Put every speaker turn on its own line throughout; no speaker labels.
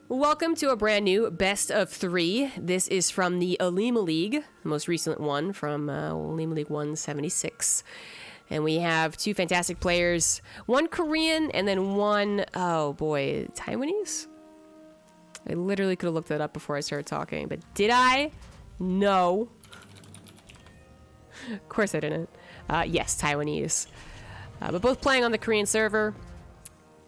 Welcome to a brand new best of 3. This is from the Olimoleague, the most recent one from Olimoleague 176. And we have 2 fantastic players, 1 Korean and then 1, oh boy, Taiwanese? I literally could have looked that up before I started talking, but did I? No. Of course I didn't. Yes, Taiwanese. But both playing on the Korean server.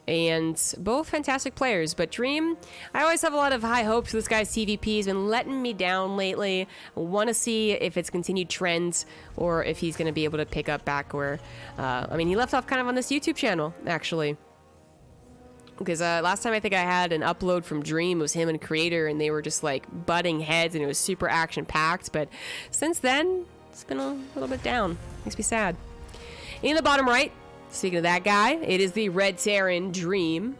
And both fantastic players, but Dream, I always have a lot of high hopes for this guy's TVP. He's been letting me down lately. I want to see if it's continued trends or if he's going to be able to pick up back where, I mean, he left off kind of on this YouTube channel, actually. Because last time I think I had an upload from Dream, it was him and Creator, and they were just like butting heads, and it was super action-packed. But since then, it's been a little bit down. Makes me sad. In the bottom right, speaking of that guy, it is the Red Terran Dream.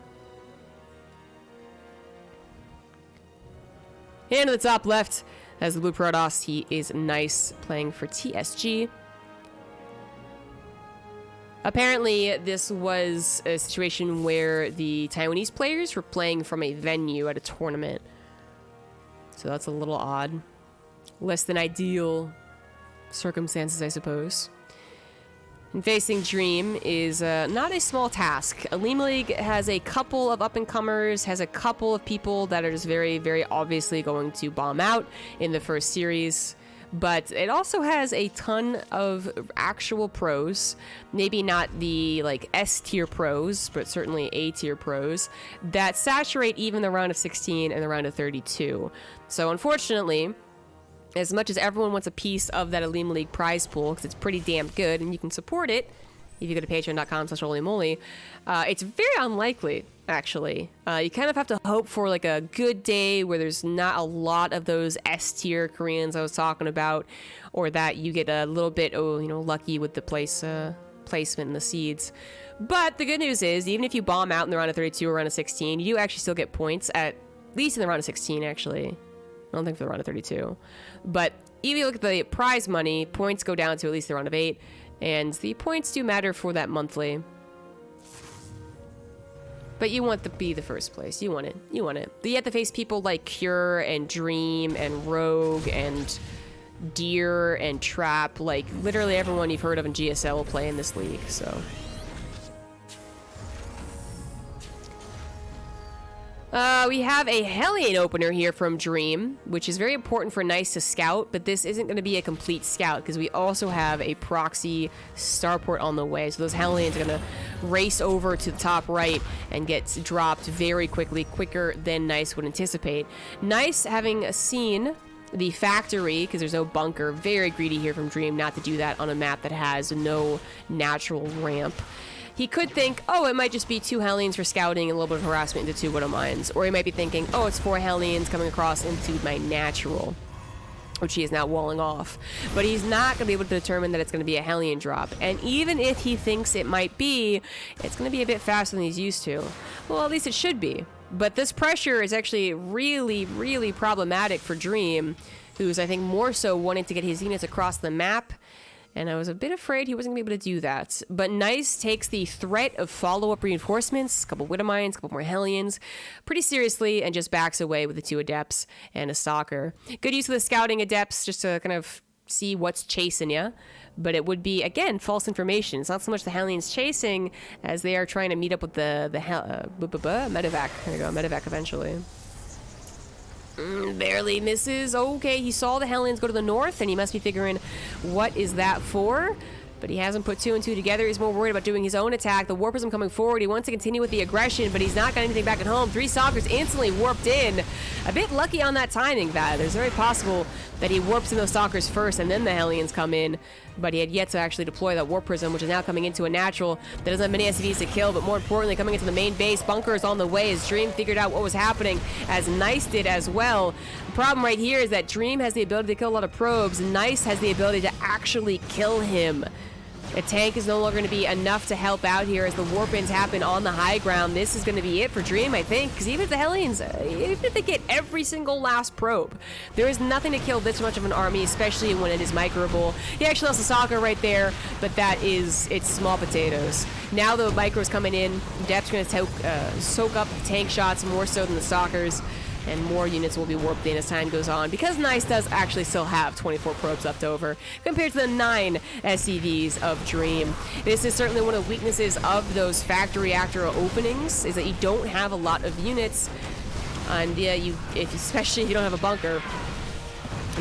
And to the top left, as the Blue Protoss, he is nice playing for TSG. Apparently, this was a situation where the Taiwanese players were playing from a venue at a tournament. So that's a little odd. Less than ideal circumstances, I suppose. And facing Dream is not a small task. Olimoleague has a couple of up-and-comers, has a couple of people that are just very, very obviously going to bomb out in the first series. But it also has a ton of actual pros. Maybe not the like S-tier pros, but certainly A-tier pros that saturate even the round of 16 and the round of 32. So unfortunately, as much as everyone wants a piece of that Olimoleague prize pool, because it's pretty damn good, and you can support it if you go to patreon.com/Olimoleague, it's very unlikely, actually. You kind of have to hope for like a good day where there's not a lot of those S-tier Koreans I was talking about, or that you get a little bit, lucky with the placement and the seeds. But the good news is, even if you bomb out in the round of 32 or round of 16, you do actually still get points, at least in the round of 16, actually. I don't think for the round of 32. But even if you look at the prize money, points go down to at least the round of 8. And the points do matter for that monthly. But you want to be the first place. You want it. You want it. But you have to face people like Cure and Dream and Rogue and Deer and Trap. Like, literally everyone you've heard of in GSL will play in this league, so... we have a Hellion opener here from Dream, which is very important for Nice to scout, but this isn't going to be a complete scout because we also have a proxy starport on the way. So those Hellions are going to race over to the top right and get dropped very quickly, quicker than Nice would anticipate. Nice, having seen the factory, because there's no bunker, very greedy here from Dream not to do that on a map that has no natural ramp. He could think, oh, it might just be 2 Hellions for scouting and a little bit of harassment into 2 Widow Mines. Or he might be thinking, oh, it's 4 Hellions coming across into my natural, which he is now walling off. But he's not going to be able to determine that it's going to be a Hellion drop. And even if he thinks it might be, it's going to be a bit faster than he's used to. Well, at least it should be. But this pressure is actually really, really problematic for Dream, who's, I think, more so wanting to get his units across the map. And I was a bit afraid he wasn't going to be able to do that. But Nice takes the threat of follow-up reinforcements, a couple Widow Mines, a couple more Hellions, pretty seriously, and just backs away with the 2 Adepts and a Stalker. Good use of the scouting Adepts just to kind of see what's chasing you. But it would be, again, false information. It's not so much the Hellions chasing as they are trying to meet up with the medevac. There you go, medevac eventually. Barely misses. Okay, he saw the Hellions go to the north, and he must be figuring, what is that for? But he hasn't put 2 and 2 together. He's more worried about doing his own attack. The Warp Prism coming forward. He wants to continue with the aggression, but he's not got anything back at home. 3 Stalkers instantly warped in. A bit lucky on that timing, that. It's very possible that he warps in those Stalkers first, and then the Hellions come in. But he had yet to actually deploy that Warp Prism, which is now coming into a natural that doesn't have many SCVs to kill, but more importantly, coming into the main base. Bunker is on the way as Dream figured out what was happening, as Nice did as well. The problem right here is that Dream has the ability to kill a lot of probes. Nice has the ability to actually kill him. A tank is no longer going to be enough to help out here as the warp-ins happen on the high ground. This is going to be it for Dream, I think, because even if the Hellions, even if they get every single last probe, there is nothing to kill this much of an army, especially when it is microable. He actually lost a soccer right there, but it's small potatoes. Now the micros coming in, Depth's going to soak up tank shots more so than the stalkers, and more units will be warped in as time goes on, because Nice does actually still have 24 probes left over compared to the 9 SCVs of Dream. This is certainly one of the weaknesses of those factory reactor openings, is that you don't have a lot of units, and yeah, especially if you don't have a bunker.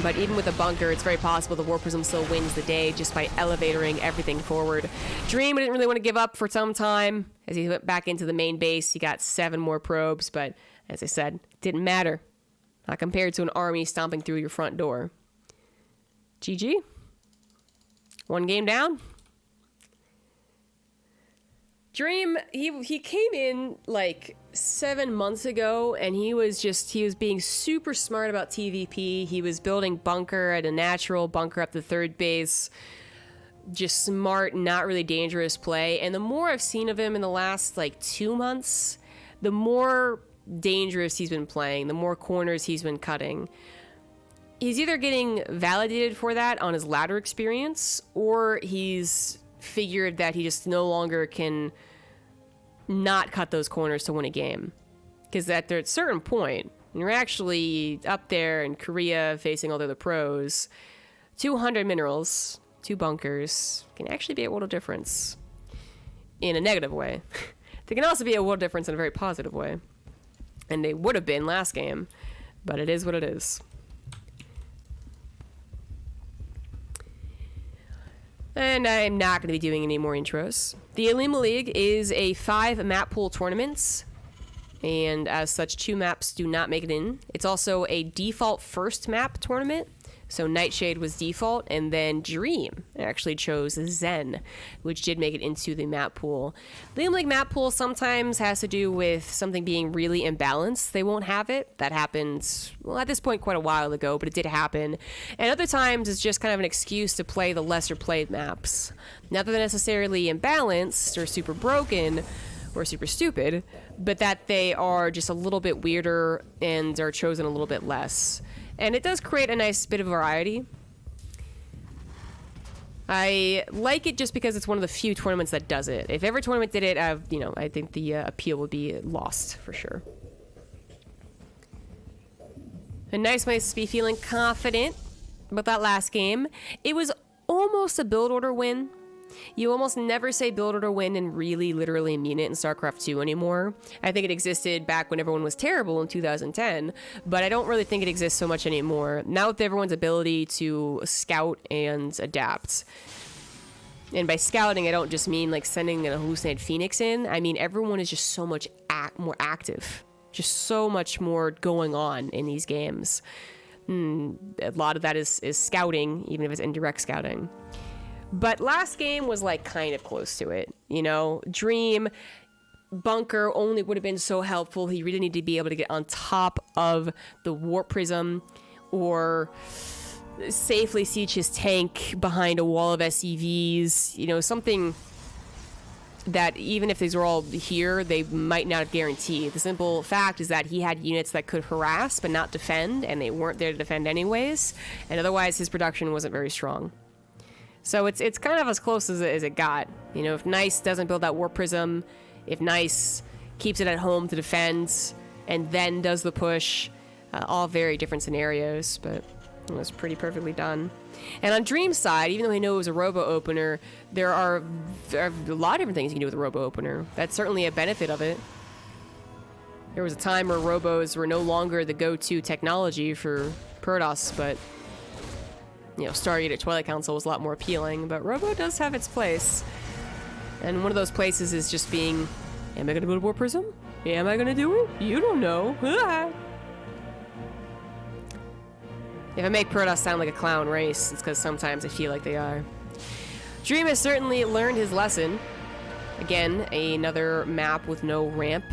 But even with a bunker, it's very possible the Warp Prism still wins the day just by elevatoring everything forward. Dream didn't really want to give up for some time. As he went back into the main base, he got 7 more probes, but as I said, didn't matter. Not compared to an army stomping through your front door. GG. 1 game down. Dream, he came in like 7 months ago, and he was being super smart about TVP. He was building bunker at a natural bunker up the 3rd base. Just smart, not really dangerous play. And the more I've seen of him in the last like 2 months, the more dangerous he's been playing, the more corners he's been cutting. He's either getting validated for that on his ladder experience, or he's figured that he just no longer can not cut those corners to win a game. Because at a certain point, when you're actually up there in Korea facing all the other pros, 200 minerals, 2 bunkers can actually be a world of difference in a negative way. They can also be a world of difference in a very positive way. And they would have been last game, but it is what it is. And I'm not going to be doing any more intros. The Olimoleague is a 5 map pool tournament, and as such, 2 maps do not make it in. It's also a default first map tournament, so Nightshade was default, and then Dream actually chose Zen, which did make it into the map pool. The Olimoleague map pool sometimes has to do with something being really imbalanced. They won't have it. That happened, well, at this point quite a while ago, but it did happen. And other times it's just kind of an excuse to play the lesser played maps. Not that they're necessarily imbalanced or super broken or super stupid, but that they are just a little bit weirder and are chosen a little bit less. And it does create a nice bit of variety. I like it just because it's one of the few tournaments that does it. If every tournament did it, I think the appeal would be lost for sure. And Nice might be feeling confident about that last game. It was almost a build order win. You almost never say build order win and really literally mean it in StarCraft 2 anymore. I think it existed back when everyone was terrible in 2010, but I don't really think it exists so much anymore. Now with everyone's ability to scout and adapt. And by scouting, I don't just mean like sending an hallucinated Phoenix in. I mean everyone is just so much more active. Just so much more going on in these games. A lot of that is scouting, even if it's indirect scouting. But last game was like kind of close to it, you know. Dream bunker only would have been so helpful. He really needed to be able to get on top of the warp prism or safely siege his tank behind a wall of SCVs, you know, something that even if these were all here, they might not have guaranteed. The simple fact is that he had units that could harass but not defend, and they weren't there to defend anyways, and otherwise his production wasn't very strong. So it's kind of as close as it got. You know, if Nice doesn't build that Warp Prism, if Nice keeps it at home to defend, and then does the push, all very different scenarios, but it was pretty perfectly done. And on Dream's side, even though I know it was a robo-opener, there are a lot of different things you can do with a robo-opener. That's certainly a benefit of it. There was a time where robos were no longer the go-to technology for Protoss, but you know, Stargate at Twilight Council was a lot more appealing, but Robo does have its place. And one of those places is just being, am I gonna build a Warp Prism? Am I gonna do it? You don't know. If I make Protoss sound like a clown race, it's because sometimes I feel like they are. Dream has certainly learned his lesson. Again, another map with no ramp.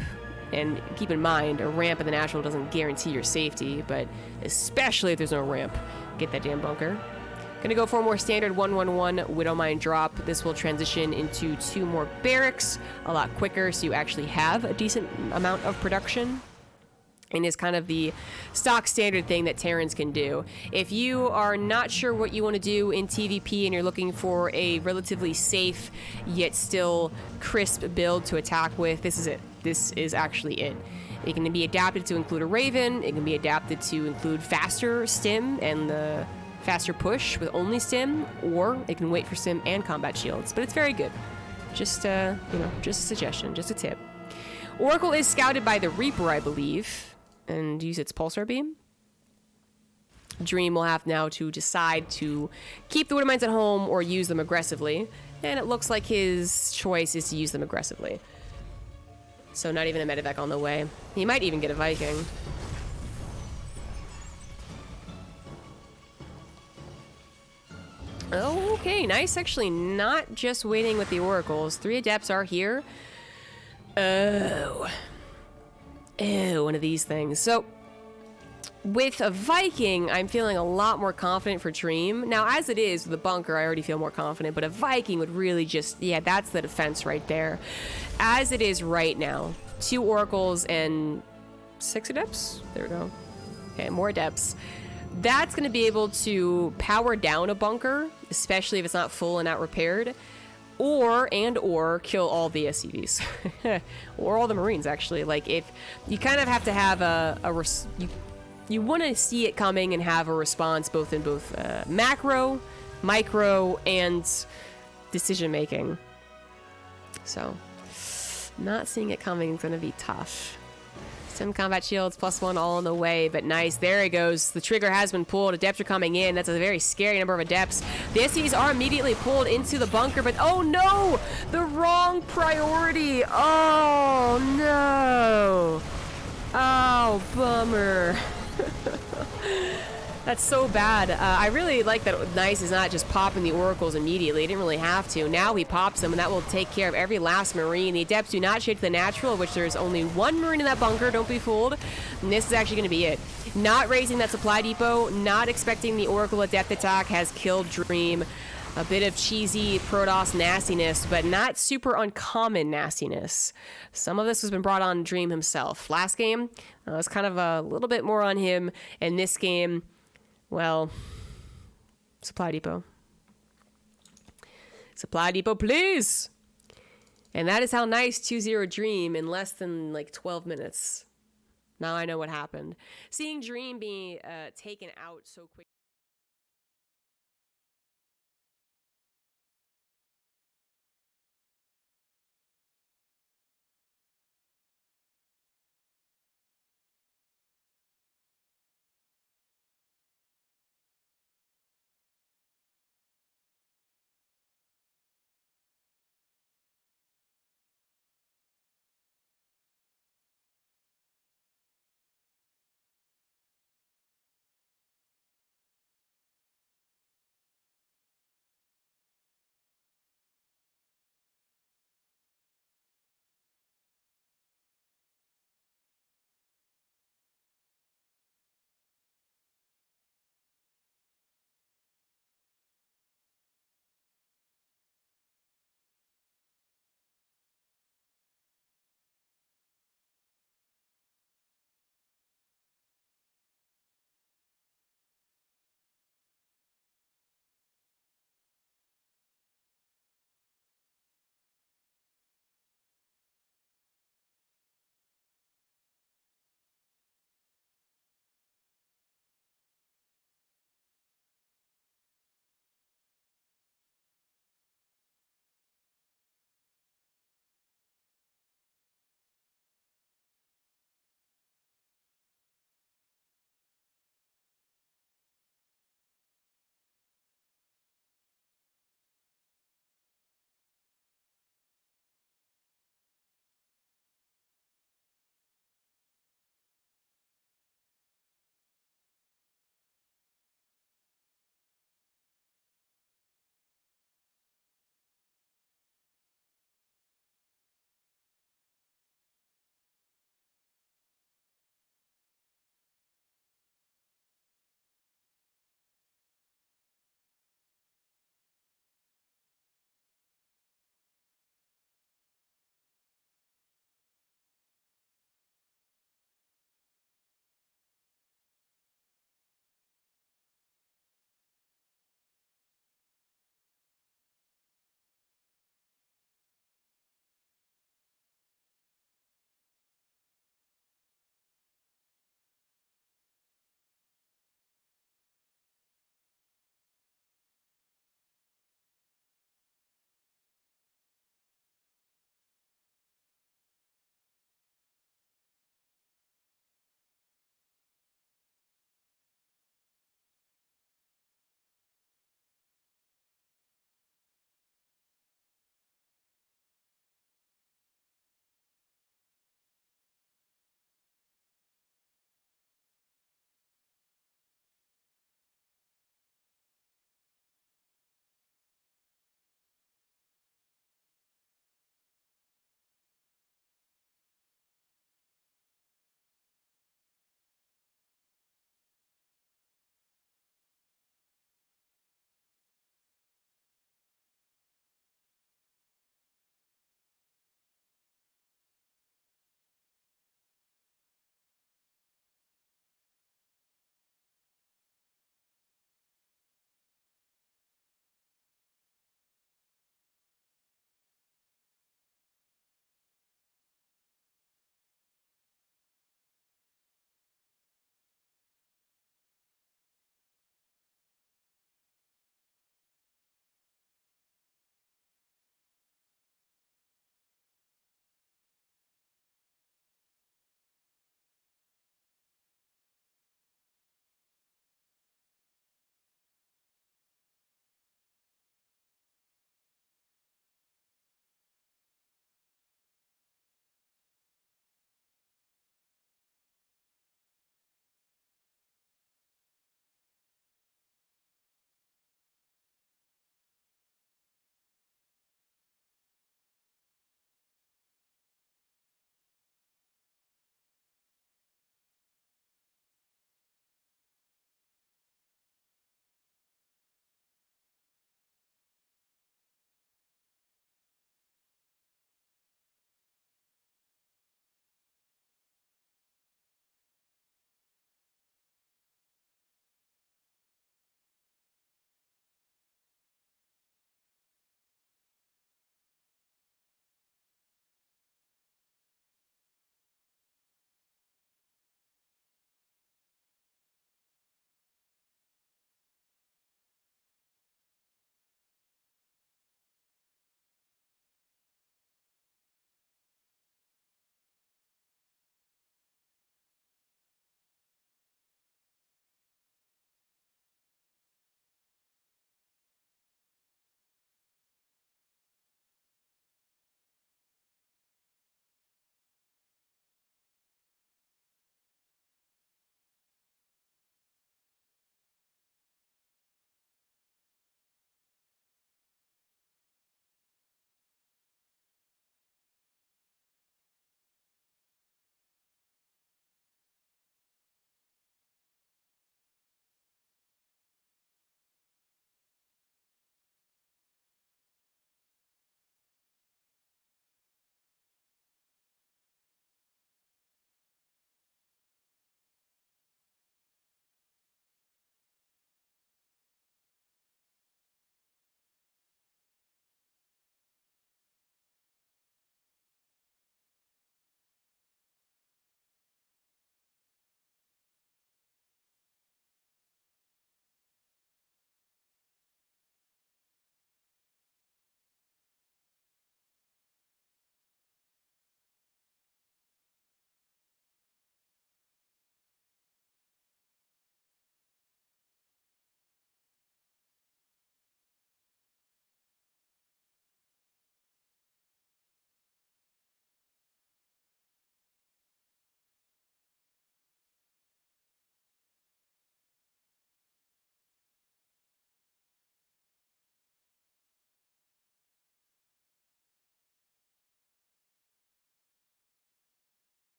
And keep in mind, a ramp in the natural doesn't guarantee your safety, but especially if there's no ramp, get that damn bunker. Gonna go for a more standard 1-1-1 Widowmine drop. This will transition into 2 more barracks a lot quicker, so you actually have a decent amount of production. And is kind of the stock standard thing that Terrans can do. If you are not sure what you want to do in TVP and you're looking for a relatively safe yet still crisp build to attack with, this is it. This is actually it. It can be adapted to include a Raven. It can be adapted to include faster stim and the faster push with only stim, or it can wait for stim and combat shields. But it's very good. Just just a suggestion, just a tip. Oracle is scouted by the Reaper, I believe, and use its pulsar beam. Dream will have now to decide to keep the Widowmines at home or use them aggressively, and it looks like his choice is to use them aggressively. So not even a medevac on the way. He might even get a Viking. Okay, nice. Actually, not just waiting with the oracles. 3 adepts are here. Oh. Ew, one of these things. So, with a Viking, I'm feeling a lot more confident for Dream. Now, as it is, with the bunker, I already feel more confident, but a Viking would really just, yeah, that's the defense right there. As it is right now, 2 oracles and 6 adepts? There we go. Okay, more adepts. That's going to be able to power down a bunker, especially if it's not full and not repaired, or kill all the SCVs. Or all the Marines, actually. Like, if you kind of have to have you want to see it coming and have a response both in macro, micro, and decision making. So, not seeing it coming is going to be tough. Some combat shields, +1 all on the way, but nice. There it goes. The trigger has been pulled. Adepts are coming in. That's a very scary number of adepts. The SCVs are immediately pulled into the bunker, but oh no! The wrong priority! Oh no! Oh, bummer. That's so bad. I really like that Nice is not just popping the oracles immediately. He didn't really have to. Now he pops them, and that will take care of every last Marine. The adepts do not shade to the natural, of which there's only 1 Marine in that bunker. Don't be fooled. And this is actually going to be it. Not raising that supply depot, not expecting the oracle adept attack has killed Dream. A bit of cheesy Protoss nastiness, but not super uncommon nastiness. Some of this has been brought on Dream himself. Last game, it was kind of a little bit more on him. And this game, well, supply depot. Supply depot, please! And that is how Nice 2-0 Dream in less than like 12 minutes. Now I know what happened. Seeing Dream be taken out so quickly.